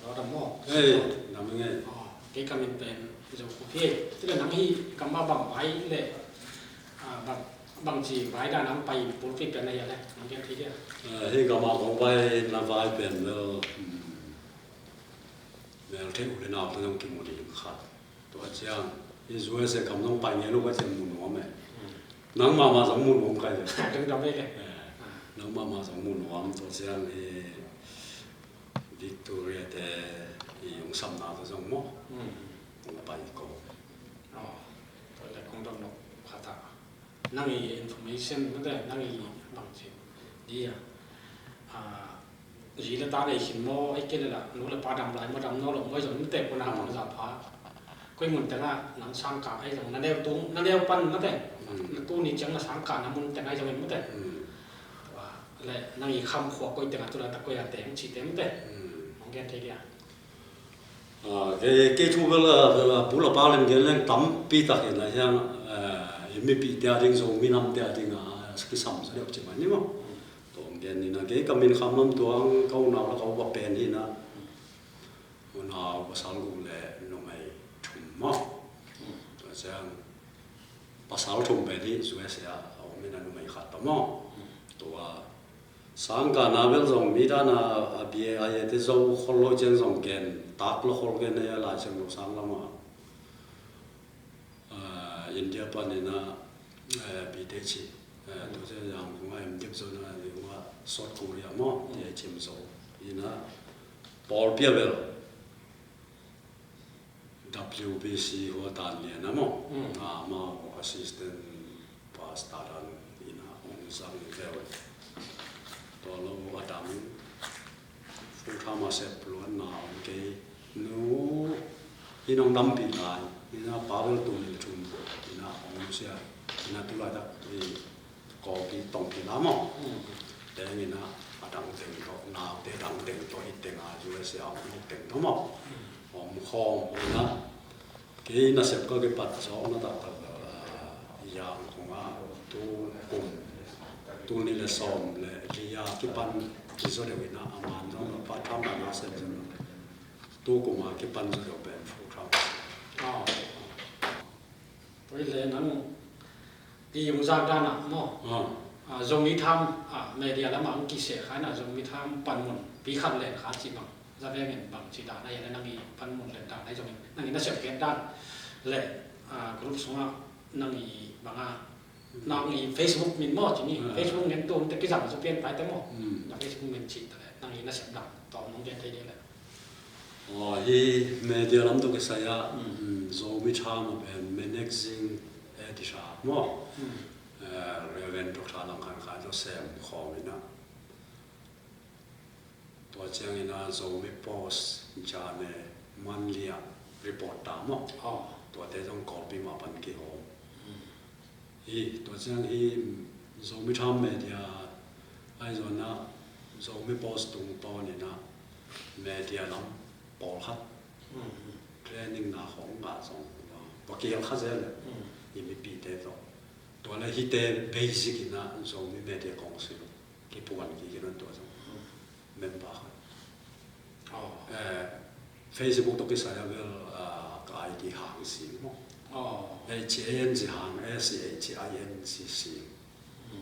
เราดำหม้อดำยังไงเกี่ยกับมันเป็นจะคุยที่เรานั่งที่กำมาบังไว้เลยบางทีไว้ด้านน้ำไปปุ๊บที่เป็นอะไรอย่างไรน้องแกทีเดียวที่กำมาของไว้น้ำไว้เป็นแล้วเมื่อที่อุดรนาต้องกินหมดเลยขาดตัวเจ้าที่ช่วยเสกคำต้องไปเงี้ยลูกก็จะมุนหัวแม่นังมาสองมุนหัวใครเลยถึงจำได้เลยนังมาสองมุนหัวตัวเจ้าที่วิกตอเรียแต่用心拿到种么，我拜过。ตัวแรกคงต้องนกภาษานั่งอี information นั่นแหละนั่งอีบางสิ่งดียีละตาเลยหินโมไอ้เกลือละนู้นละปลาดำลายมาดำนอหลงไว้จนเตะคนหาของสาพาก็เหมือนแต่ละหนังสังกัดไอ้ตรงนั้นเดียวตุ้งนั่นเดียวปั้นนั่นแต่ตู้นี้จังละสังกัดนะมันแต่ไงจะเป็นมั่งแต่ว่าอะไรนั่งอีคำขวบก็แต่งตัวละตะกุยแต่งฉีดแต่งแต่มองแกนทีเดียวcái thu là bố là bao lần cái lên tắm pi tắc hiện là像ไม่ปีเดียวดิ้งส่งมีน้ำเดียวดิ้งcái sắm sẽ được chứ mà nhưng màตัวเงี้ยนี่นะcái cái mình khăm lắmตัวเขาหนาวแล้วเขาว่าเป็นนี่นะหนาวภาษาลูกเลยน้องไม่ชุ่มมั้งตัวเช่นภาษาชุ่มไปที่สวยเสียเอาไม่นั่นไม่ขาดต่อมั้งตัวสังกัดนาเวลส่งมีด้านน่ะเบียร์อะไรที่เราคนเราเจนส่งเกณฑ์ตักเราคนเกณฑ์เนี่ยหลายเชิงเราสังละมาอินเดียปนนี่นะบีเดชิตัวเช่นอย่างของไอ้เด็กส่วนนั้นเรียกว่าซอสเกาหลีมั้งที่ชิมโซ่นี่นะบอลเปียเวล WBC หัวตาเนี่ยนะมั้งมา assistant pastor นี่นะองค์สังเกตตัวเราว่าดำฟูทามาเสพล้วนหนาวเกยนู้ยี่น้องดำปีลายยี่น้าป้าเป็นตัวนี้ชุนยี่น้าของมุเสียยี่น้าตัวอะไรดักที่ก่อที่ตรงที่น้ำมั้งแต่ยี่น้าดังเต็งก็หนาวแต่ดังเต็งตัวอีเต็งอยู่ในเสียงเต็งทั้งหมดหอมคองยี่น้าเกยน่าเสพก็เก็บปัดสองน่าตัดยางของตัวกลุ่มตัวนี้เลยซ้อมเลยที่ยาที่ปันที่สุดเลยนะอามันต้องปัดทำอะไรเสร็จตัวกูมาที่ปันจะเป็นฟูทำตัวเลยนั้นที่อยู่จากด้านน่ะมั้งตรงนี้ทำเมียแล้วมันกี่เสียขายน่ะตรงนี้ทำปันมุนปีขัดเลยขาจีบังจะได้เงินบังจีดาได้ยังนั่งอีปันมุนเลยดาได้ตรงนี้นั่งอีน่าเสียเกินด้านเลยกรุ๊ปสงฆ์นั่งอีบางน้องอีเฟซบุ๊กมินมอจีนี่เฟซบุ๊กเงินตัวแต่กี่สั่งจะเปลี่ยนไปแต่หมดแต่เฟซบุ๊กมินฉีดอะไรนั่งอีน่าเสียดังต่อน้องเรียนไทยเดียวเลยที่เมียลำตัวก็ใส่โซมิชามเป็นแมเนจซิ่งที่ชาบมั้งเรื่องทุกทางการขายตัวเซมของนี่นะตัวเจ้านี่นะโซมิโพสจานเนี่ยมันเลียรีพอร์ตตามมั้งตัวเจ้าต้องกอปีมาปันกี่หอตัวเจ้าที่โซมิทำเมียไอ้ส่วนน่ะโซมิโพสตรงตัวนี่นะเมียลำปอลคัดเทรนนิ่งหน้าของบาสองปากเกียร์คัดเสร็จเลยยังไม่ปีเตะตัวนั้นฮิตเต้เบสิกนะโซมิเมียของสิกี่ปวนกี่นั่นตัวสองเมมเบอร์เฟซบุ๊กตัวกี่สายเวลก็ไอดีหางสิมั้งHANG หาง SHINCC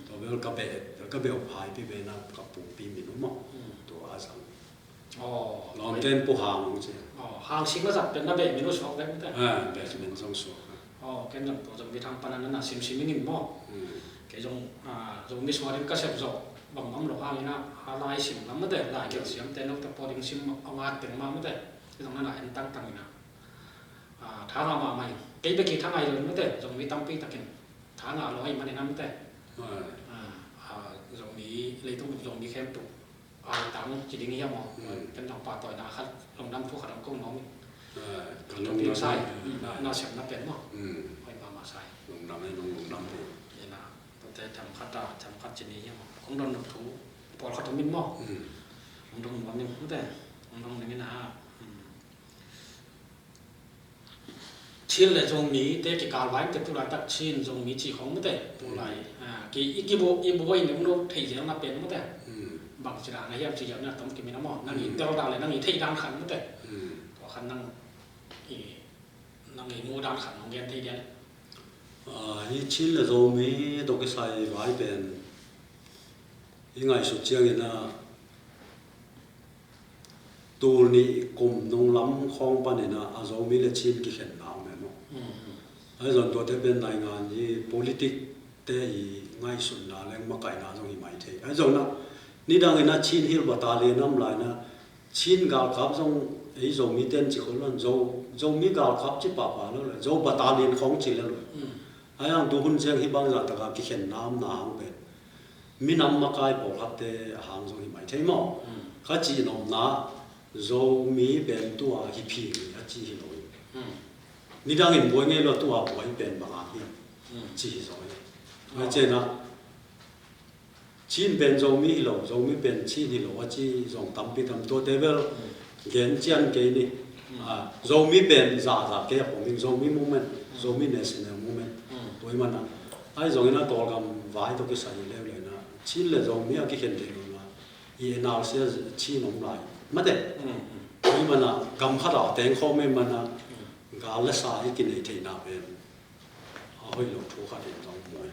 ตัวเวลก็เป็นพายพี่เป็นนักกับปุ่มปีมินมั้งตัวอาสังลองเต้นปูหางใช่หางสิงก็จะเป็นนักเบสมินุสออกได้ไหมแต่เบสมินส่งสวแค่นั้นตัวจะมีทางปนันนั้นซิมมินมั้งแค่จงมิสวารินก็เสพจบบางหลอกอะไรนะอะไรซิมแล้วไม่ได้หลายเกี่ยวเสียงแต่นกแต่พอดิ้งซิมเอางานเต็มมาไม่ได้ที่ตรงนั้นแหละตั้งนะท้าเรามาใหม่กี่ไปกี่ทั้งไงเลยไม่ได้ตรงนี้ตั้งปีตะกินท้างานร้อยมันในนั้นไม่ได้ตรงนี้เลยต้องตรงนี้แค่ตุกตั้งจีดิ้งนี้ยังมองเป็นทางป่าต่อยนาคัดลงน้ำพวกขัดกุ้งน้องตรงนี้ใส่น่าเสียบน่าเป็นมั้งไปมาใส่ลงน้ำให้ลงน้ำนี่นะแต่ทำคัดจีนี้ยังมองคงโดนหนุกถูปอดเขาทำมินมั้งผมโดนวันนึงไม่ได้ผมโดนอย่างนี้นะชิ้นเลยตรงนี้แต่กี่การไว้แต่ตัวไรตัดชิ้นตรงนี้จีของไม่ได้ตัวไรกี่อีกบัวอีกเนี่ยมันรู้ถี่เสียงมาเป็นไม่ได้ bằng chỉ là này hiệp chỉ là tấm kim nó mỏ năng nghỉ tiêu đào lại năng nghỉ thay đan khẩn mất đấy có khả năng thì năng nghỉ mua đan khẩn không ghen thay đen hi chín là rồi mi đâu cái sai vài bên hi ngày sụt chiang ina tu ni cùng nông lắm khong pan ina à rồi mi là chín cái hiện nào này nó ai rồi tôi thấy bên này ngàn hi politics te hi ngay sụt na lên mà cái nào trong hi mai thế ai rồi nó ni đang ina chín hi bà ta liền năm lại na chín gạo khắp trong ấy rồi mi tên chỉ có lần rồi mi gạo khắp chỉ bà nó là rồi bà ta liền không chỉ là rồi ai ang tu hun chang hi bang za ta ka ki khen nam na hang be mi nam ma kai po khat te hang zo hi mai thei mo kha chi nom na zo mi ben tu a hi phi a chi hi lo ni dang in boy nge lo tu a boy ben ba hi chi hi zo ai che na chin ben zo mi ben chi hi lo a chi zong tam pi tam to level gen chian ke ni a zo mi ben za ke ho mi zo mi moment zo mi national moment tôi mà na ai rồi na to gam vai to cái sai leo lên na chín là rồi mi cái hiện tượng là y nào sẽ chi nông lại mất đấy tôi mà na gam khát đỏ tiếng kho men mà na gà lá sai cái này thì nào bên hơi lột thu khát đến trong mùi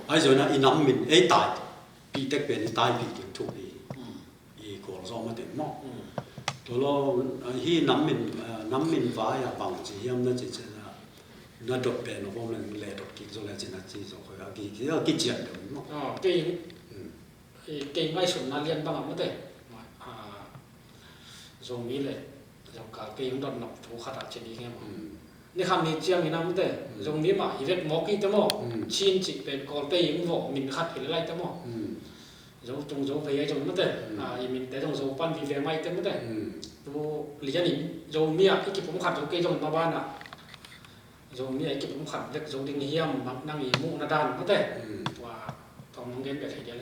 ai rồi na y nắm mình ấy tại bị tách bên tai bị kiểm thu đi y cổ do mất đấy mò tôi lo hi nắm mình vai à bằng chỉ hiếm nó chỉ nó đột biến nó không là lệ đột kích rồi là chỉ là chỉ rồi cái chuyện đó cái ngay sụn nó liên bang mất đấy rồi mi lệ rồi cả cái những đoạn nọc thú khát trên đi nghe mà nếu không thì chiang thì năm mất đấy rồi mi mà ý việc mò cái tao mò chín chỉเป็นcòn cái những vỏ mình khát thì lại tao mò rồi trong rồi về rồi mất đấy mình để trong rồi pan vì về may tao mất đấy rồi lý do này rồi mi cáiผมkhát rồi cái trong ba ban à rồi mi cáiผมkhát được rồi định hiểm năng ý mũ nó đàn mất đấy và còn mong đến cái gì đấy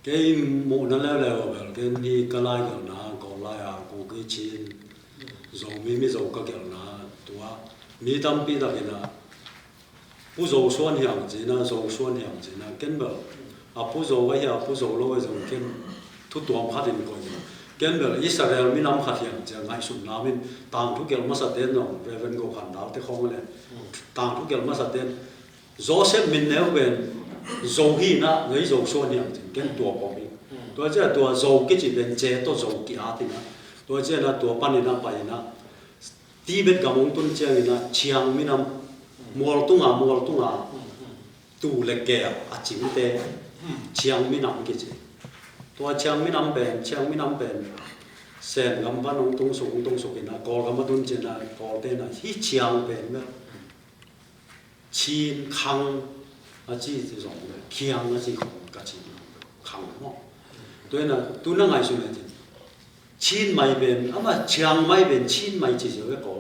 cái mũ nó leo cái đi cái lai kiểu nào còn lai à cũng cái chín rồi mi rồi cái kiểu nào tua mi tâm pi đặc biệt là不走酸향子呢，走酸향子呢，根本不走个呀，不走路个就根，突多拍点过去，根本以色列咪諗拍향就嗌順那邊，當突叫乜實點咯，別份個看到啲空咧，當突叫乜實點，左些面那邊走起那，你走酸향就根多方面，ตัวเจ้าตัวโจกิจิเป็นเจตัวโจกิอาตินะตัวเจ้านะตัวปันนะไปนะตีเป็นกำมงตุนเจ้านะเชียงมินำมัวตุงาตูเล็กแก่อาจิมเตเชียงมินำกิจิตัวเชียงมินำเป็นเซนกำปั้นองตุงสุกินะกอลกำมาตุนเจนะกอลเตนะที่เชียงเป็นเมื่อชีนคังอาจีจะส่งเลยเคียงอาจีของกะจีคังมั้งตัวนั้นตัวนั่งไงสุดเลยจีชีนไม่เป็นอามาเชียงไม่เป็นชีนไม่จีจะไว้กอ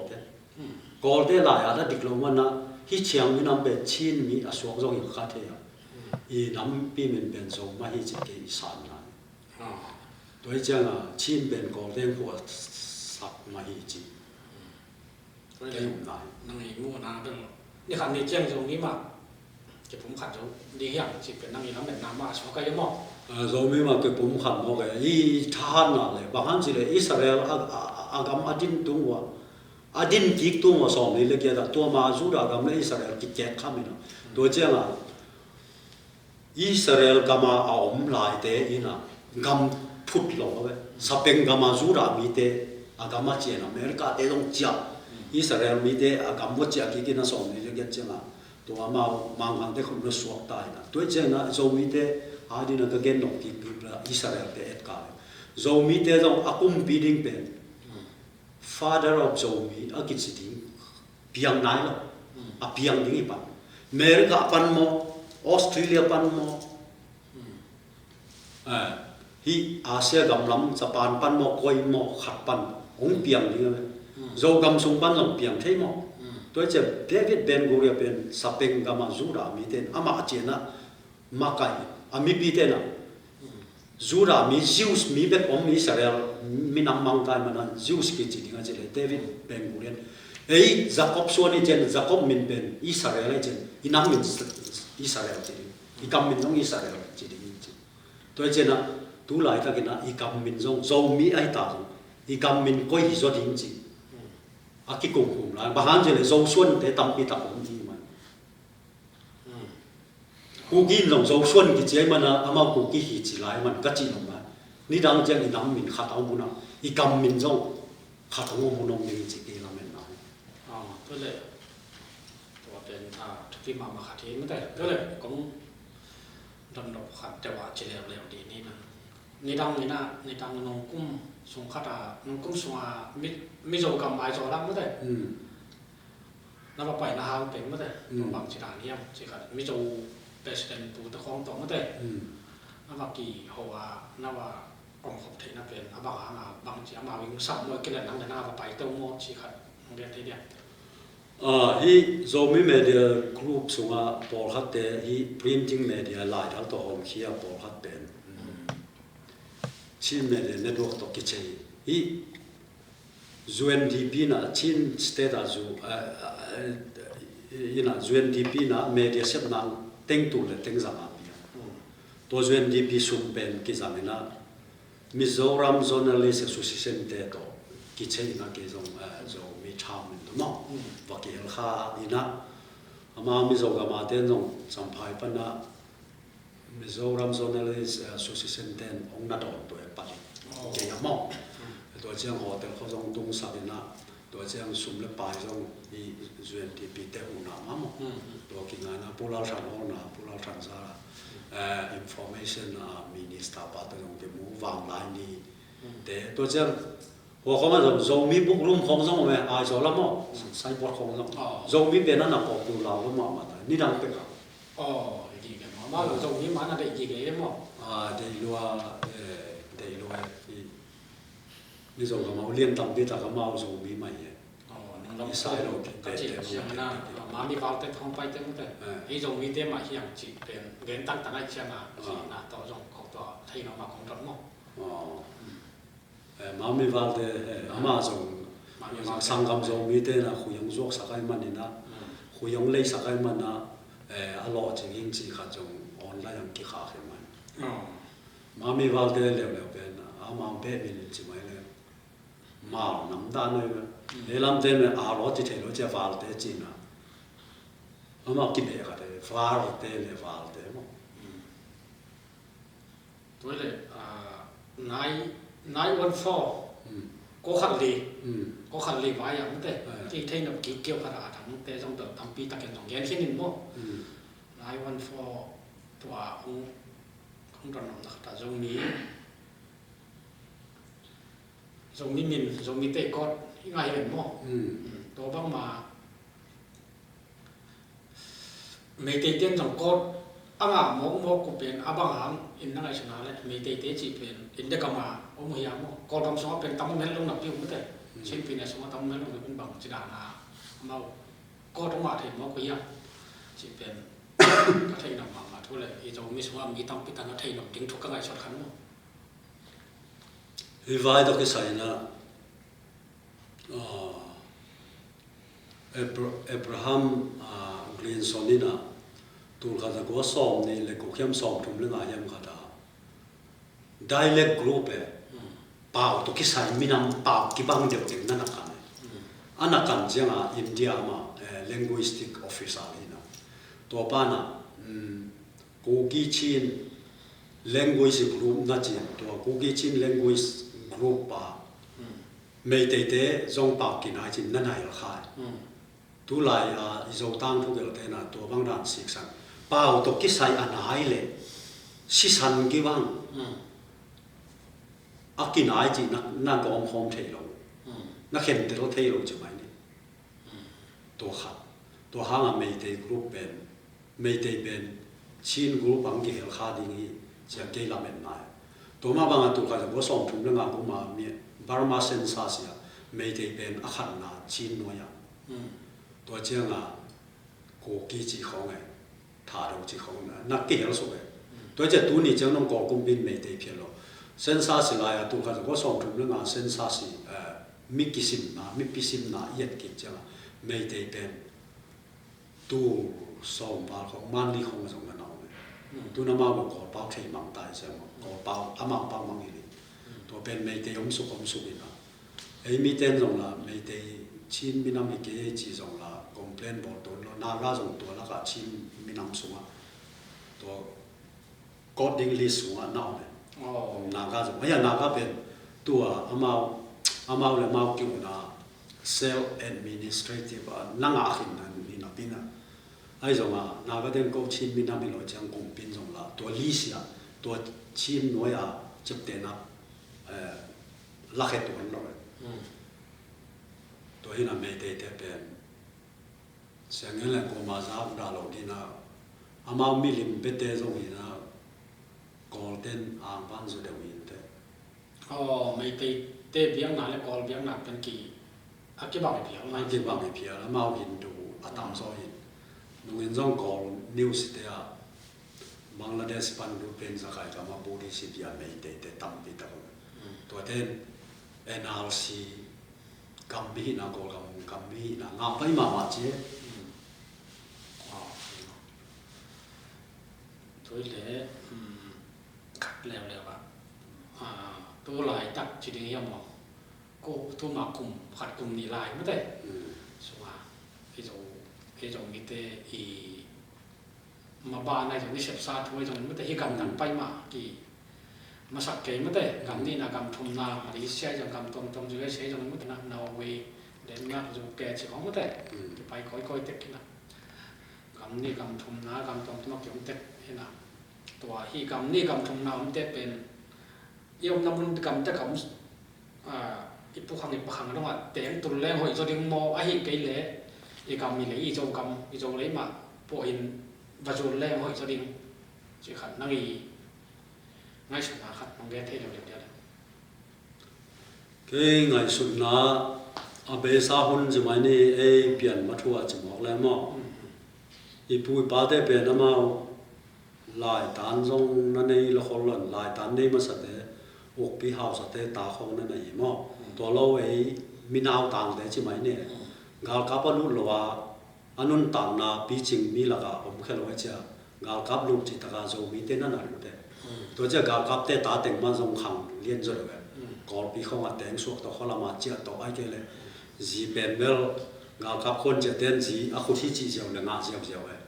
ลเตหลายอะไรดิกลมันนะที่เชียงมีน้ำเป็นชีนมีอสวงอยู่ข้าเทียอีน้ำปีมันเป็นส่งมาให้จีเกอีสานนะตัวเจ้าชีนเป็นกอลเตหัวสักมาให้จีเกี่ยวไหนนั่งไอ้งูนาเป็นนี่ขันนี่เจียงตรงนี้มาจะผมขัดตรงดีอย่างจีเป็นนั่งไอ้น้ำเป็นน้ำมาชอบกันยังมองrồi mới mà cái bom khăn nó cái y than là lại bằng hắn chỉ là Israel agam adin tung wa adin kik tung wa som ni le kia da tua ma zu da agam le Israel ki ket kham ina to che nga Israel kama aom lai te ina gam phut lo ve sapeng kama zu da mi te agama che na America te dong chia Israel mi te agam mo chia ki na som ni le kia che nga to ma mang han te khum no suak ta ina to che na zo mi te adi na ka gen nok ki Israel te et ka zomi te jong akum bidding pen father of zomi akitsiding piang nai lo a piang ding ipan America pan mo Australia pan mo hi Asia gam lam Japan pan mo koi mo khat pan ong piang ding zo gam sung pan long piang thei mo to che David Ben Gurion pen sapeng gama zura mi ten ama chena makai ami bitena zura mi Zeus mi bet om Israel mi nam mang kai mana Zeus ki chi dinga chele David Ben Gurion ei Jacob suani chen Jacob min ben Israel chen inam min Israel chi i kam min nong Israel chi ding chi to chena tu lại ta cái na i cầm mình giống dầu mi ai ta i cầm mình coi hi zo ding chi a ki cùng cùng lại bà han je le dầu xuân để tâm pi ta cũng gì mà cú gin giống dầu xuân cái chế mà na ama cú ki hi chỉ lại mình cắt chi lòng mà ni đang je ni nắm mình khát ao muốn nào i cầm mình giống khát ao muốn nông mình chỉ cái làm mình nào tôi lạiตัวเป็นที่มาขัดที่ไม่ได้ก็เลยก็ดำดอกขัดแต่ว่าเฉลี่ยเร็วดีนี่นะนี่ดังนี่นะนี่ดังน้องกุ้มสงขัดน้องกุ้มสงมิโซกับไม้โซรักไม่ได้นับไปนะฮะเป็นไม่ได้บางสิดานี่ยังสิขัดมิโซเป็นเซนปูตะคองต่อไม่ได้นับกี่หัวนับว่าองค์ขบเทนับเป็นบางหางบางเสียมาวิ่งสับด้วยกินแล้วนั่งแต่หน้าไปเต้าโม่สิขัดเรียนที่เดียhi zombie media group sunga por hatte hi printing media lai dal to hom khia por hatten chin media network to kichei hi UNDP na chin state azu ina UNDP na media sep nang teng tu le teng zama to UNDP sum pen ki zamina Mizoram Journalist Association te to kichei na ke zong zo mi cham no vakil kha ina ama mizoga ma ten nong samphai pana Mizoram Journalist Association ten ong na don to pa ke amo to chiang hotel kho jong tung sabina to chiang sum le pai jong i UNDP te una mamo to kinga na pulal than ho na pulal than sa information minister pa to jong ke mu wang lai ni te to chiang我講緊就做咪 book room 放鬆咪嗌咗啦麼，細波放鬆，做咪變得嗱個叫鬧咁嘛問題，呢單逼啊。ดีกันมาเรา做นี้มันอะไรดีกันมั้ง地路啊地路係你做個冇練當啲大家冇做咪乜嘢。你細路ก็จริงใช่ไหมนะมามีความแต่ท้องไปเต็มแต่ไอ้ตรงนี้เต็มมาอย่างจีเป็นเรียนตั้งแต่ไหนใช่ไหมจีนะต่อตรงของตัวไทยเรามาของตรงมั้ง마음이 valde 아마존 상감 좀 미대나 후영족 사가이만이나 후영레이 사가이만나 알로 진행지 가정 온라인 기하게만 마음이 valde 레레베나 아마 베빌지 마이네 마 남다네 내람데네 알로지 테로제 valde 지나 아마 기대가 돼 valde valde 뭐 도래 nãy one four có khăn lì vàiอย่างแต่ที่เท่นกี่เกี่ยวกับอะไรทั้งแต่ต้องเติมทำปีตะเกียงสองแยกแค่นี้มั้งนายone four ตัวของตอนนั้นแต่ตรงนี้มินตรงนี้เตะก็ง่ายเห็นมั้งตัวบ้างมาไม่เตะเตี้ยนสองก็อ่ะมองกูเป็นอ่ะบางหางอินนั่งไอชนะเลยไม่เตะจีเป็นอินเด็กก็มาโอ้มยามก็กอดทำสมเป็นตั้มเมลลงหนักยิ่งไม่ได้เช่นปีนี้สมตั้มเมลลงเป็นบางจีดานาเมาก็ต้องมาถึงมาคุยยังจีเป็นก็เทนำมาทุเลยอีจงมีสมว่ามีตั้มปีตั้งก็เทนำถึงทุกข์ก็ไงช็อตขันมั้งอีไว้ดอกที่ใส่นะเอบราฮัมกรีนซอนนี่นะตัวเขาจะก็ซ้อมนี่เลยก็เข้มซ้อมทุ่มเรื่องอะไรยังเขาdialect group pau to kisai minam pau kibang de ting na kan anakan jenga India ma linguistic officer ina to pa na ko gi chin language group na chin to ko gi chin language group pa mei te te zong pa ki na chin na nai kha tu lai zo tang thu gel te na to bang dan sik san pau to kisai anai le si san ki bang akin ai chỉ na gom hom thei lo na khen te lo thei lo chu mai ni to hanga mei te group ben chin group ang ki hel kha ding hi cha ke la men na to ma bang tu ka bo som thum na ko ma mi Burma census ya mei te ben a khan na chin no ya to chiang a ko ki chi khong ai tha ro chi khong na ke hel so ai to che tu ni chang nong ko kum bin mei te phe lo sensasi laya tu kha ko som thum lenga sensasi mi pisim na yet ki cha mei te pen tu som ba ko man li khong song na tu na mau ko pau thei mang tai se mo ko pau amang pau mang ni to pen mei te om su ina ei mi ten jong la mei te chin mi nam ke chi jong la complain bo to lo na ga jong to la ka chin mi nam su ma to coding list su na ne na ga jong ya na ga pen tu amau le mau ki na self administrative na nga khin na ni na pina ai jong na ga den ko chin mi nam mi lo chang kong pin jong la to list ya to chin no ya chep te na la khet to no to hina me te te pen sangel ko ma za da lo di na amau mi lim pe te jong ina golden ang ban zo de win te mấy te biếng nào là call biếng nào bên kỳ cái bảo biếng mai ki ba mi pia la mau hin du atam so hin nu in jong call news te a Bangladesh pan du pen za kai ka ma bodi si dia me te tam pi ta to ten NRC kam bi na ko kam bi na nga pai ma che thôi lẽ cắt leo leo tôi lại tập chỉ để hiểu mà cô tôi mà cùng phạt cùng đi lại mới đấy số cái giống như thế thì mà ba này giống như xếp xa thôi giống như thế cầm nặng bay mà thì mà sắp cái mới đấy cầm đi là cầm thùng nào mà đi xe giống cầm tôm dưới xe giống như thế nào về đến ngắt dùng kẹt chỉ có mới đấy thì bay coi tết cái nào cầm đi cầm thùng nào cầm tôm mà kiểu tết thế nàoตัวที่กำนี่กำทงนามันจะเป็นเยี่ยมน้ำมันกำจะกำอีพวกคำนี้ประคังต้องว่าแต่งตุนแรงหอยจดิงมอไอ้เกยเละอีกำมีเลยอีโจกำอีโจเลยมาพวกอินวัจจุแรงหอยจดิงจีขัดนั่งอีง่ายสุดนะขัดน้องแกเทเดียวเcái ngày xuân na à bây giờ hôn chỉ mấy này ai biển mà thua chỉ một lần mà ít bụi ba thế biển nó mau lại tán trong nó này là khó lần lại tán đây mà sao thế ốc bị hao sao thế ta không nó này màตัวเราไอ้มีนาวต่างแต่ใช่ไหมเนี่ยงานกับลูกเราว่าอันนั้นต่างนะปีจริงมีละก็ผมแค่เราไอ้เจ้างานกับลูกจิตตาโจมีเต้นนั่นน่ะแต่ตัวเจ้างานกับเต้ตาแต่งมันทรงขังเลี้ยนจนเลยก่อนปีเขามาแต่งสวกตัวเขาละมาเจ้าตัวไอ้เจ้าเลยจีเป็นเบลงานกับคนจะเต้นจีอ่ะคนที่จีเจ้าเลยงานเจ้าเจ้าเลย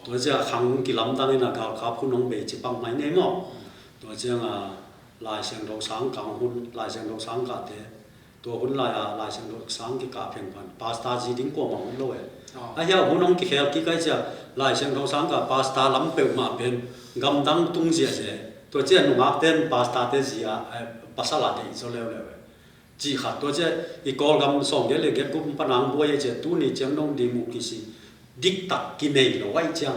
ตัวเจ้าขังกิลำตั้งนี่นะงานกับคนน้องเบยจีบังไม่เนี่ยมั้งตัวเจ้าลายเสียงดอกสังกังหุ่นลายเสียงดอกสังกัดเตตัวหุ่นลายเสียงดอกสังกิกาเพียงพันพาสต้าจีดิ้งกว่ามังโลยไอ้เหี้ยหุ่นน้องกิเขลกิใกล้จะลายเสียงดอกสังกับพาสต้าล้ำเปิลมาเป็นกำดังตุ้งเสียเสียตัวเจ้าหนุ่มอักเต้นพาสต้าเตจีอ่ะภาษาลาตินโซเลวเลยจีขัดตัวเจ้าอีกอลกำส่งเดี๋ยวเลยเก็บกุมปนังบัวเจ้าตู้นี่เจ้าน้องดีมุกิสิดิกตักกินเองเราไว้เจ้า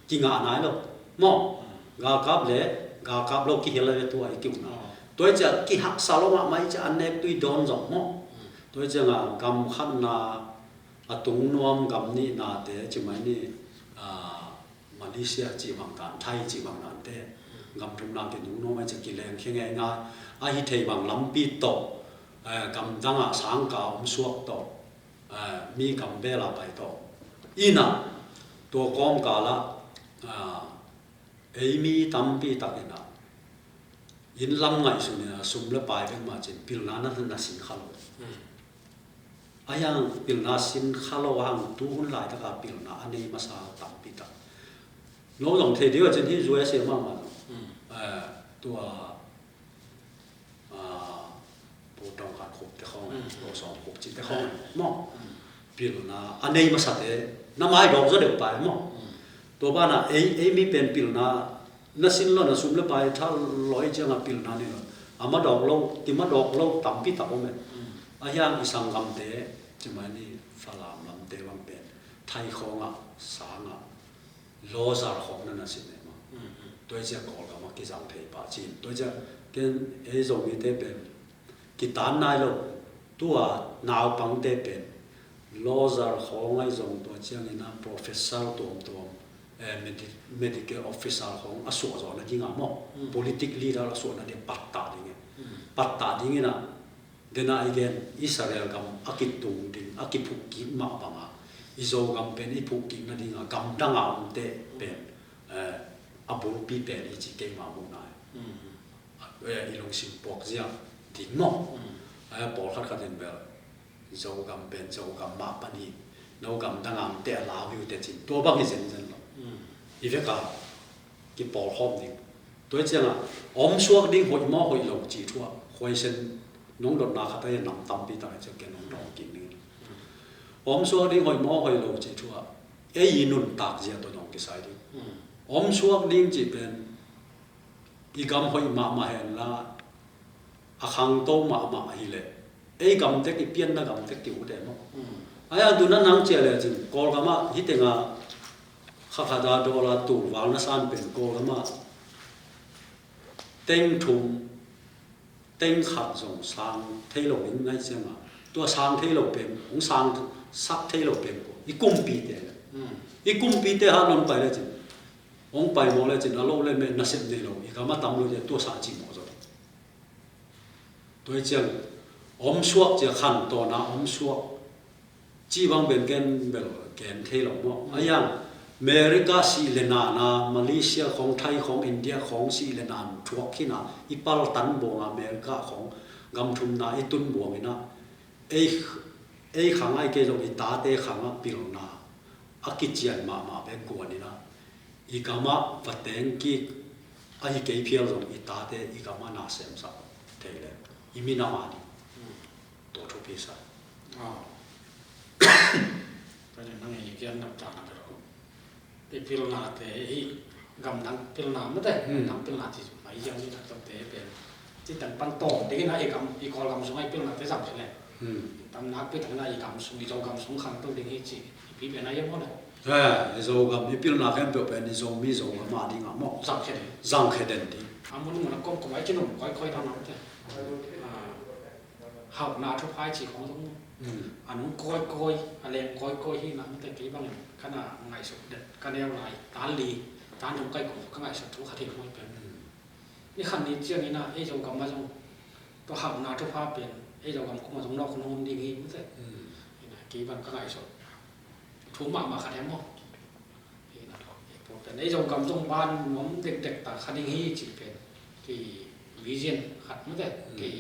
กินอะไรหรอมองกากับเลยกากับโลกิเฮลเลยตัวไอ้กิ่งนะตัวจะกิหักสารวัตรไม่จะอันเนบตุยโดนจงมั้งตัวจะงากำขันนาตุงนวมกำนี่นาเตะจิมันนี่มาเลเซียจีบังการไทยจีบังนันเตะกำทุนนาเป็นตุงนวมไม่จะกินแรงแค่ไงง่ายไอ้ที่ไทยบังลำปีโตกำดังสังกาสวกโตมีกำเบลาไปโตอีน่ะตัวก้อมกาละไอ้มีตั้มปีตักอินะยินลำไงสุเนี่ยสมละปลายเป็นมาจินพิลนานั่นน่ะสินข้าโลอายังพิลนาสินข้าโลหังตู้หุ่นหลายตะการพิลนาอันนี้มาสาตั้มปีตักโน้ตของเทเดียวจินที่รวยเสียมากมันตัวปูตองขาดขบแต่ข้องตัวสองขบจิตแต่ข้องมั่งพิลนาอันนี้มาสัตย์น้ำไม้ดอกจะเดือดไปมั่งตัวบ้านไอ้มีเป็นพิลนานั่นสิ่งเราเนี่ยสมเลยไปถ้าลอยจะงับพิลนานี่เราอามาดอกเราที่มาดอกเราตั้มพิตักผมเองอายังอีสังกำเตะจะมานี่ฝรั่งลำเตะวันเป็นไทยของอ่ะสางอ่ะโลซาของนั่นน่ะสิเนี่ยมั้งตัวเจ้าก่อนก็มากิจังเทปาจีนตัวเจ้าเกินไอ้ตรงนี้เตะเป็นกิตานนายเราตัวหนาวปังเตะเป็นโลซาของไอ้ตรงตัวเจ้านี่นะ professor ตัวmedical officer ของอสวจนะจริงอ่ะมั้ง politic leader อสวนะเดี๋ยวปัตตาดิ่งปัตตาดิ่งนะเดี๋ยวนะไอ้เกณฑ์อิสราเอลกับอากิตุงดิ่งอากิพุกิมาปังอ่ะอิโซกับเป็นอิพุกินะดิ่งอ่ะกำดังอ่ะมันเตะเป็น abul pi te ni chi ke ma mu na i long sim pok zia ding mo ai bol khat khat den bel zo gam ben zo gam ma pa ni no gam dangam te la hu te chin to bang zen zen lo i ve ka ki bol hom ni tôi chăng à om suak ding hoi mo hoi lo chi thua hoi sen nong dot na khat ai nam tam pi ta che ke nong dong kin ni om suak ding hoi mo hoi lo chi thua e yi nun tak zia to nong ki sai di om suak ding chi pen i gam hoi ma hen la a khang to ma hi le e gam te ki pian na gam te ki u de mo ai a du na nang che le chin kol ga ma hi te nga kha kha da do la tu wal na san pen kol ga ma tên thùng tên khát dùng sang thay lộc đến ngay xem mà tôi sang thay lộc bền cũng sang sắc thay lộc bền của ý cung pi thế ý cung pi thế hắn ông phải là gì ông phải mua là gì nó lâu lên mình nó xem này rồi ý cả mà tầm rồi tôi sang chỉ mua rồi tôi chẳng ông suốt chỉ khăn to na ông suốt chỉ bằng bên kén thay lộc mà ai yang America si lena na Malaysia khong Thai khong India khong si lena thuak khina ipal tan bonga America khong gam thum na itun bong ina ei khangai ke lo ita te khanga pil na akichian ma be kuan ina ikama pateng ki ai ke phial lo ita te ikama na sem sa thele imina ma ni to thu pisa cái này năng ý kiến nằm chả cái phim nào thế gầm nắng phim nào mất đấy nắng phim nào thì mấy giờ như là trong thế bên chỉ tận ban tổ đấy na gầm ý còn gầm xuống hay phim nào thế giảm thế này tầm nát phim này gầm xuống ý gầm xuống khăn tôi định ý chỉ phim bên này giống này rồi gầm ý phim nào em biểu bên giống mi giống mà đi ngắm mỏ giảm cái đèn đi muốn mà nó có cái cái nồng coi thằng nào thế học nào thôi phải chỉ có giống anh coi anh em coi hi nằm tại cái bằng cái nào ngày sụp đệt cái neo lại tán lì tán trong cây của các ngày sụp thú khát thì không phảiนี่ขันนี้เชื่อนี่นะไอ้เจ้ากรรมมาจงตัวหักนาทุกภาพเปลี่ยนไอ้เจ้ากรรมก็มาจงนอกคนนู้นดีงี้ไม่ใช่กี่วันก็ไงสดถูกมากมาขัดแย้งมั้งแต่ไอ้เจ้ากรรมจงบ้านน้องเด็กๆแต่ขัดนี้จีบเป็นกี่วิเชียนขัดไม่ใช่กี่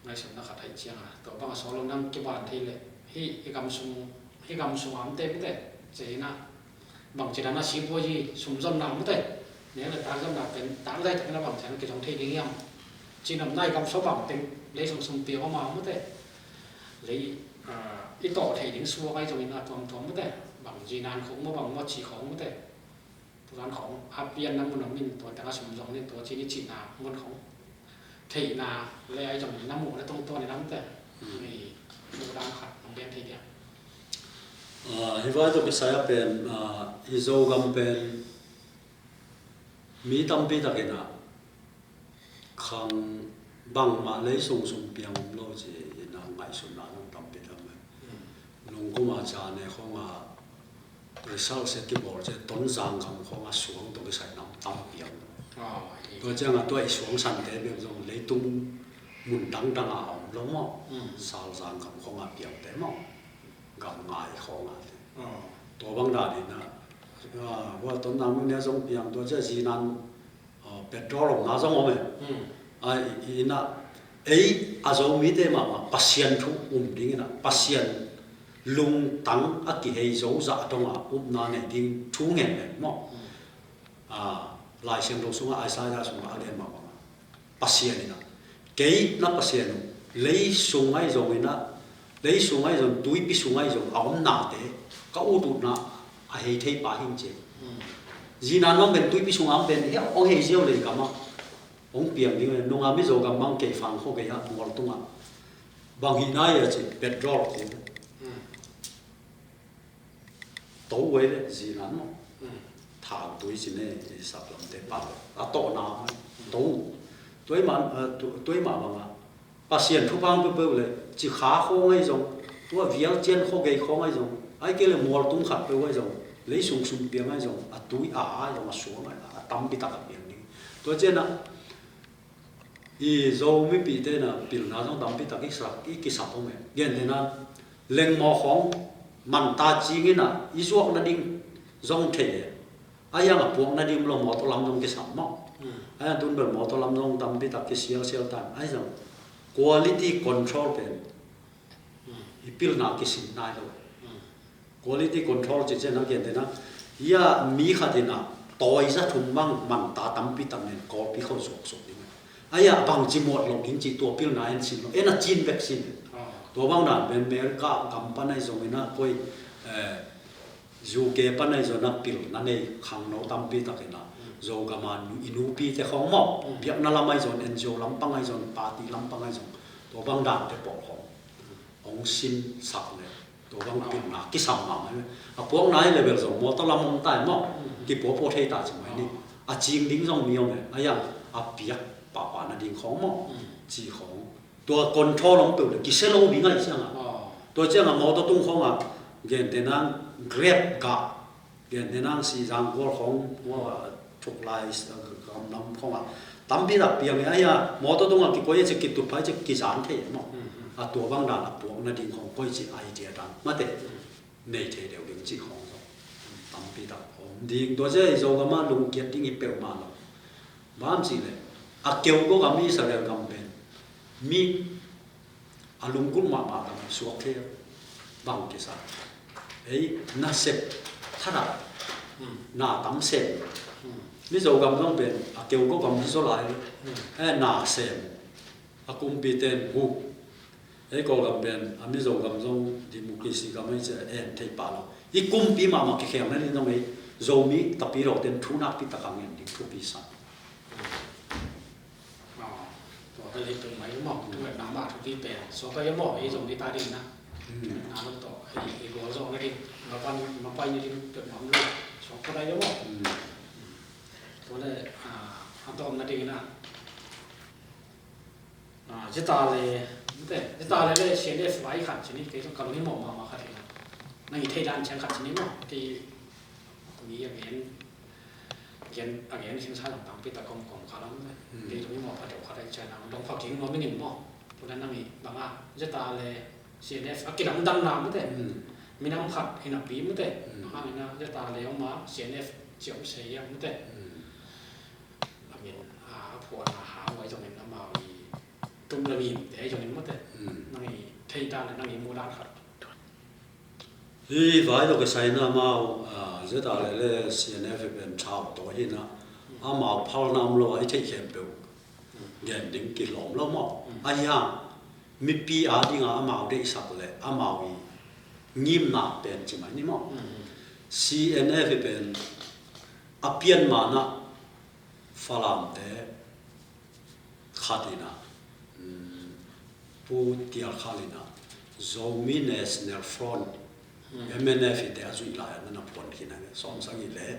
ไงสดนะขัดไทยเชียงอ่ะตัวบางสอนเรานั่งกี่บ้านทีเลยให้กรรมสงหามเต็มไม่ใช่เจนะบางทีนั้นชีพว่าจีสมจำนำไม่ใช่เนี่ยเราตามจำนำเป็นตามได้แต่เราบางทีนั้นกิจของที่นี้ยังจีนำได้กรรมสมบัติเต็มเลยสมเปียวมาไม่ใช่เลยอีต่อไทยถึงซัวไว้จะมีนาทวมไม่ได้บางจีนานของบางวัดชีของไม่ได้ตัวนั้นของอาเปียนน้ำมันมินตัวแต่ละสมจงนี่ตัวจีนจีนามันของไทยนาเลยไอ้จงน้ำหมูและตรงตัวในน้ำแต่นี่ดูด้านขัดของเรียนทีเดียวฮิวาตุกิสายเป็นอิโซกัมเป็นมีตั้มปีตะกินะขังบังมาเลยส่งเปียงโลจีนะไงสุนันตั้มปีตะมันนุ่งกุมาจานเนี่ยเขามาresult เสร็จที่บอกจะต้นจางของเขามาสวงตัวกิสายน้ำตั้มเปียงตัวเจ้าตัวไอ้สวงสันเทเบียงตรงเลยตุ้งมุนดังเอาล้มสาวจางของเขามาเปียงแต่หม้อกำง่ายของอ่ะตัวบางด้านนี่นะว่าต้นน้ำเนี่ยส่งเพียงตัวเจ้าจีนันเป็ดร้อนน่าส่งเอาไหมไอ้น่ะอาจจะมีแต่มาปัสยันทุกดิ้งนะปัสยันลุงตั้งอักเหยโจจะตรงนั่นเนี่ยดิ้งทุ่งเงินเลยมั้งลายเส้นเราส่งไอ้สายเราส่งอะไรมาบ้างปัสยันนี่นะเกี่ยนับปัสยันเลยส่งไอ้โจนี่นะเลยส่งไอ้โจดุยปีส่งไอ้โจเอาหน้าเตะก็อุดหน้าไอ้เที่ยป่าหินเจจีนันน้องเป็นดุยปีส่งอ้ำเป็นเฮ้ยองเฮเจียวเลยกันมั้งองเปียงนี่เลยน้องอามิโจกันมั้งเกี่ยฟังเขาเกี่ยมัวตรงอ่ะบางทีน่าจะจีเป็ดรอดเลยตัวเว้ยจีนันมั้งถามดุยจีเนี่ยสับลำเตะป่าอ่ะโตน้ำตัวมันบ้างอ่ะปัสยันทุกบางเปล่าเลยจีขาโค้งไอ้จงตัวเวียงเจนโค้งเกี่ยโค้งไอ้จงไอ้เกี่ยเลยมัวตุ้งขัดไปไว้จงเลยส่งเปียงไอ้จงอ่ะตุยจงมาสวมไอ้ตั้มปีตากเปียงนี่ตัวเจนน่ะอีโจไม่ปีเตน่ะปีน่าจงตั้มปีตากอีกิสับตรงไหนเงี้ยเดน่ะเล็งมอของมันตาจีงี้น่ะอีจวกนั่นดิ้งจงเท ayang apuang na dim lo moto lam dong ki sam mo ayang tun ber moto lam dong tam pi tak ki sial tan ai jong quality control pen ipil na ki sin nai lo quality control che chen na gen de na ya mi khatina toy za thum mang man ta tam pi tam nen ko pi khau sok sok ni aya bang chi mot lo king chi to pil na en sin lo ena chin vaccine to bang na ben mer ka company zong ina koi UK pan này rồi nó pil nó này khang nấu tam pi ta cái nào rồi cả mà inu pi thế không mò việc nó làm ai rồi NGO làm bang ai rồi party làm bang ai rồi tổ bang đàn thế bỏ không ông xin sạc này tổ bang pil na cái sắm mà à buông này level rồi mua tao làm ông tài mò cái bộ thế ta chỉ mấy đi à chiên đinh trong miêu này ai à việc bà nó đinh không mò chỉ khôngตัวcontrol lắm biểu cái xe lâu bị ngay sao àตัวเจ้าอ่ะmua tao tung không à gen thế năng grab cả gen thế năng si giang qua không qua chụp lại cầm nắm không à tắm biết là biển ấy à mua tao tung à cái coi chỉ kịp tụt phải chỉ kịp sản thế mà àตัวbang đàn là buông nó đinh không coi chỉ idea đàn mà thế này thế đều đinh chỉ không rồi tắm biết là không đinhตัวเจ้าrồi cái mà lùng kiệt đinh cái bèo mà rồi mà gì này à kêu có cái mi sao đều cầm bên mi à lùng cũng mà cái suốt thế bằng cái sao ấy na sep thara na tam sep mi zo gam long ben a keu ko gam zo lai na sep a kum pi ten hu ấy ko gam ben a mi zo gam zo democracy gam ai che en thei pa lo I kum pi ma cái khem na ni no mai zo mi ta pi ro ten thu na pi ta kang en di thu pi sa cái lịch từng mấy mỏ từng mấy nắm bạc thông tin về số cái mỏ ấy dùng đi ta đi na à nó tổ thì có dùng cái đi nó quay như đi được nắm luôn số cái đấy đúng không tôi đây an toàn là đi na chỉ ta là cái xem để phải khẩn chỉ cái cái cái mỏ mà khẩn thì này thay đàn chẳng khẩn chỉ mỏ thì tôi nghĩ again sinh sản phẩm bị ta công khá lắm đấy thì chúng mỏ phải đầu khá đại chơi nào đồng phát triển nó mới nhìn mỏ cho nên năng bằng rất ta là CNF cái đám đâm làm mới thế mình đang khát thì nạp phí mới thế hai là rất ta là ông má CNF chịu xây mới thế mình phụ là hạ ngoài cho mình nó màu tung là mình để cho mình mất thế năng thay ta là năng mua đan khát thì vài cái sai nó màu rất ta là CNF bên chào tối hi na màu phao nam lo ấy thấy khem biểu gen đỉnh kỳ lỏm lo mỏ ai ha mi pi đi ngã màu để sắp lệ màu nghiêm nạp bên chỉ mấy mỏ CNF bên pian mà na pha làm thế khát đi na pu tiar khát đi na Zomi National Front MNF thì đã duy lại nó nằm quần khi này xong sáng gì lẽ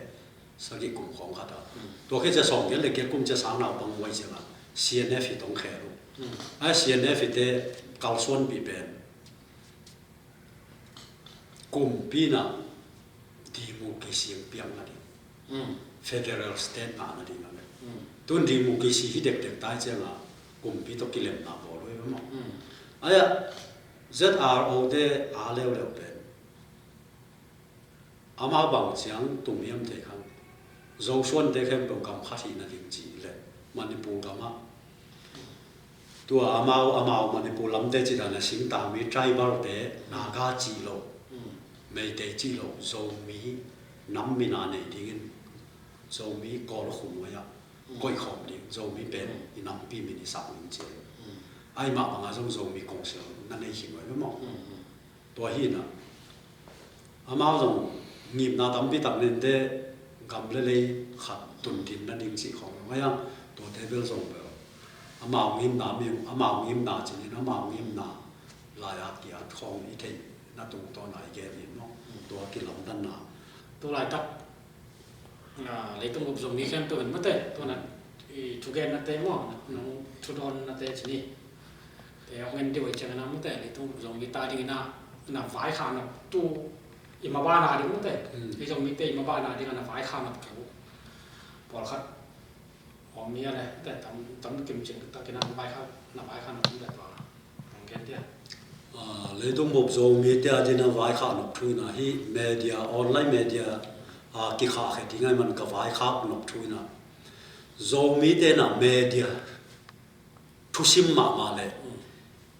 sáng cái cùng không khát đó tôi khiจะส่งcái lịch cái cũngจะsáng nào bằng quay chẳng hạn CNF thì tổng khéo CNF thì cao xuân bị bệnh cùng pi na đi mua cái gì biếng là đi federal state mà là đi mà tuần đi mua cái gì đẹp đẹp tai chẳng là cùng pi tôi cái làm nào bỏ rồi đúng không ZRO de leo leo bên ama bằng chẳng tụng yếm thế khang dấu xuân thế khem bầu cầm khát thì là tiếng chỉ lệ Manipur cầm á tua amao Manipur lắm thế chỉ là sinh tạm mi tribal thế Naga chỉ lộ mấy thế chỉ lộ dấu mi nắm mi nà này thì dấu mi có nó khủng vậy á coi khom đi dấu mi bên thì nắm pi mi đi sắp mình chơi ai mà bằng dấu mi công sựนั่นเองเหรอมั้งตัวหินอามาจงงีบนาตั้มพิตักเนี่ยเด็กำเลยขัดตุนดินนั่นเองสิของว่ายังตัวเทเบิลส่งไปอามางีบนามีอามางีบนาจริงๆอามางีบนาลายอาเกียร์ของอีเทนนั่นตรงตัวไหนแกนี่มั้งตัวกินลำดันนาตัวลายตักเลยต้องอบรมนี้แค่ตัวนั้นไม่เตะตัวนั้นทุกแกนนั่นเตะมั้งน้องทุดอนนั่นเตะชนิดแต่เอาเงินที่ไว้เจอน้ำมันแต่เลยต้องลงมีตาดีน่ะฝ่ายขาน่ะตู้อิมาบ้านาดีมันแต่ที่ตรงมีเตอิมาบ้านาดีกันน่ะฝ่ายขาน่ะเขาพอคัดหอมมีอะไรแต่ทำกิมจิตะกินน้ำฝ่ายขาน่ะฝ่ายขาน่ะมันแต่ตัวของแกนเดียเลยต้องบอกโจมีเดียจีน่ะฝ่ายขาน่ะคือน่ะที่เมเดียออนไลน์เมเดีย ki kha khe tingai man ka vai khap nop thuina zomi te na media thusim ma le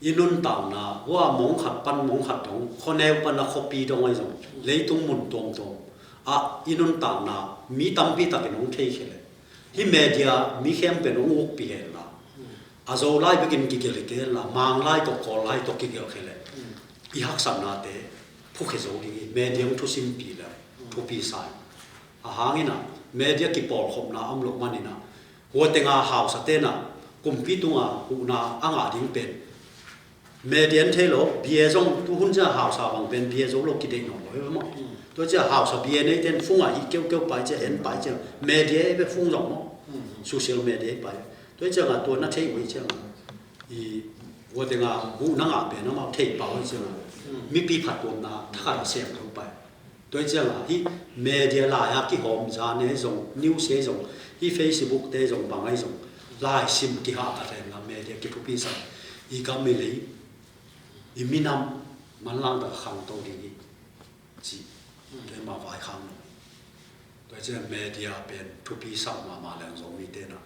inun taw na wa mong khat pan mong khat dong khoneu pan na khopi dong ai jong leitung mun tong tong a inun taw na mi tampi takinong thei khele hi media mi khem pe nong uk pi hel la azo lai begin ki gele ke la mang lai to kol lai to ki gel khele i hak sam na te phu khe zo ri medium thusim pi la phu pi sai a hangina media ki por khop na am lok manina ho tenga house te na kumpi tunga una anga ding pen median thelo bia jong tu hun ja house bang pen bia zo lo ki dei no lo mo to ja house bia nei ten funga i keu keu pai che en pai che media e be fung jong mo social media pai to ja ga to na thei wi che i ho tenga hu na nga pe na ma thei pa wi che mi pi phat tom na tha ka sem thong pai to ja ga hi media la ya ki hom ja ne jong news e jong hi Facebook te jong bang ai jong lai sim ki ha ka ren la media ki pu pi sa i ka mi lei i minam man lang da khang to ri chi te ma vai khang to je media pen pu pi sa ma lang zo mi te na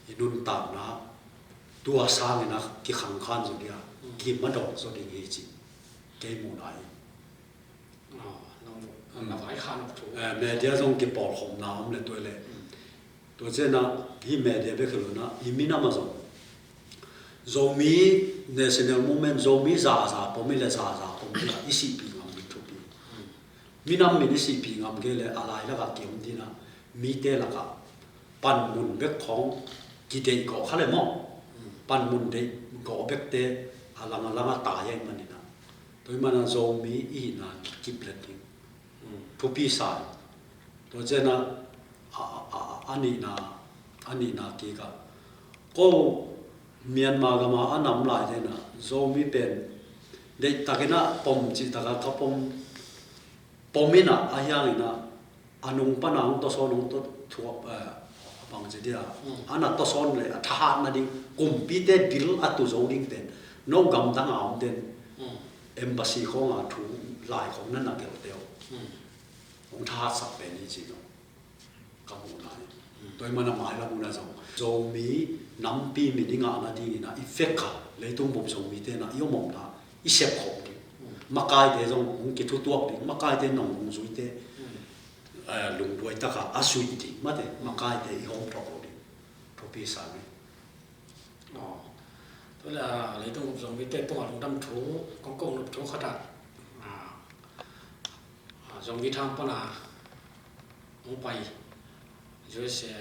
i nun ta na tua sang na ki khang khan zo dia ki ma do zo ri hi chi ke mu nai na vai khan of thu media jong ki por khom na am le to le to je na hi media be khlo na i minam ma zo zomi national movement zomi za pomi le za pomi la isi pi ngam ni thu pi minam mi isi pi ngam ge le alai la ka kem dina mi te la ka pan mun bek khong ki te ko khale mo pan mun de ko bek te alanga ta ye manina toy mana zomi i na ki plating thu pi sa to je na ani na ki ka ko Myanmar ga ma anam lai de na zomi pen de takina pom chi taka ka pomina ayang ina anung panang to sonung to thuap bang je dia ana to son le tha na ding kumpi te bil atu zo ding ten no gam dang am ten embassy khong a thu lai khong na na ke teo ong tha sak pe ni chi no ka mu lai toy mana mai la mu na zo zomi nampi mi dinga na ding na effect ka leitung bom zomi te na yo mom na I sep khop di makai de jong ong ki thu tuak di makai de nong ong zui te lung duai ta ka asui di ma de makai de I hong pro di pro pi sa ni to la leitung bom zomi te to long dam thu kong kong nup thu khata zomi tham pa na ong pai jo se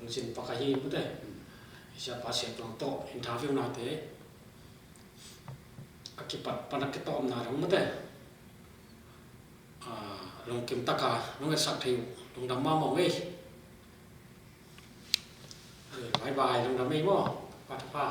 ong sin pa ka hi pu de sia pa se tong to interview na te akipat panak ke tom na rong mate long kim taka long sak thiu long dam ma mo ngai bye bye long dam mai mo pa